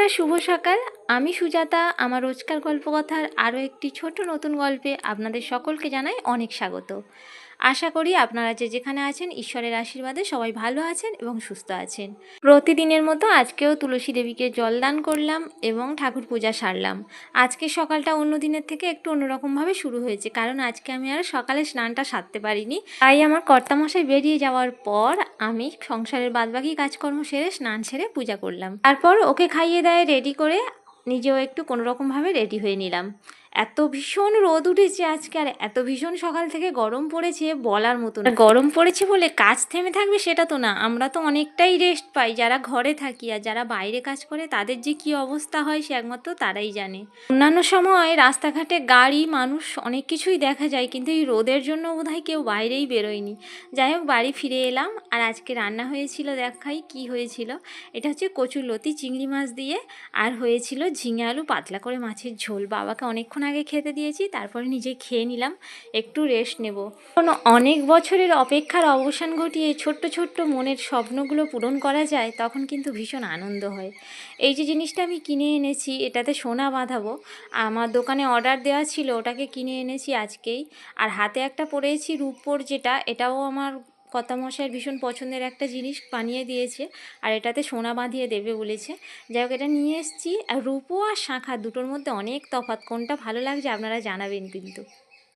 বন্ধুরা, শুভ সকাল। আমি সুজাতা। আমার রোজকার গল্পকথার আরও একটি ছোট নতুন গল্পে আপনাদের সকলকে জানাই অনেক স্বাগত। আশা করি আপনারা যে যেখানে আছেন ঈশ্বরের আশীর্বাদে সবাই ভালো আছেন এবং সুস্থ আছেন। প্রতিদিনের মতো আজকেও তুলসী দেবীকে জলদান করলাম এবং ঠাকুর পূজা সারলাম। আজকে সকালটা অন্য দিনের থেকে একটু অন্যরকমভাবে শুরু হয়েছে, কারণ আজকে আমি আর সকালে স্নানটা সারতে পারিনি। তাই আমার কর্তামশাই বেরিয়ে যাওয়ার পর আমি সংসারের বাদবাকি কাজকর্ম সেরে স্নান সেরে পূজা করলাম। তারপর ওকে খাইয়ে দায়ে রেডি করে নিজেও একটু কোনোরকমভাবে রেডি হয়ে নিলাম। এত ভীষণ রোদ উঠেছে আজকে, আর এত ভীষণ সকাল থেকে গরম পড়েছে বলার মতো না। গরম পড়েছে বলে কাজ থেমে থাকবে সেটা তো না, আমরা তো অনেকটাই রেস্ট পাই যারা ঘরে থাকি, আর যারা বাইরে কাজ করে তাদের যে কী অবস্থা হয় সে একমাত্র তারাই জানে। অন্যান্য সময় রাস্তাঘাটে গাড়ি মানুষ অনেক কিছুই দেখা যায়, কিন্তু এই রোদের জন্য বোধহয় কেউ বাইরেই বেরোয়নি। যাই হোক, বাড়ি ফিরে এলাম। আর আজকে রান্না হয়েছিল, দেখাই কি হয়েছিল। এটা হচ্ছে কচুরলতি চিংড়ি মাছ দিয়ে, আর হয়েছিল ঝিঙে আলু পাতলা করে মাছের ঝোল। বাবাকে অনেকক্ষণ আগে খেতে দিয়েছি, তারপরে নিজে খেয়ে নিলাম, একটু রেস্ট নেব। কোনো অনেক বছরের অপেক্ষার অবসান ঘটিয়ে ছোট্ট ছোট্ট মনের স্বপ্নগুলো পূরণ করা যায়, তখন কিন্তু ভীষণ আনন্দ হয়। এই যে জিনিসটা আমি কিনে এনেছি, এটাতে সোনা বাঁধাবো। আমার দোকানে অর্ডার দেওয়া ছিল, ওটাকে কিনে এনেছি আজকেই। আর হাতে একটা পরেছি রূপোর, যেটা এটাও আমার কর্তামশাইয়ের ভীষণ পছন্দের একটা জিনিস বানিয়ে দিয়েছে, আর এটাতে সোনা বাঁধিয়ে দেবে বলেছে। যাই হোক, এটা নিয়ে এসেছি। আর রূপো আর শাঁখা দুটোর মধ্যে অনেক তফাৎ, কোনটা ভালো লাগছে আপনারা জানাবেন কিন্তু।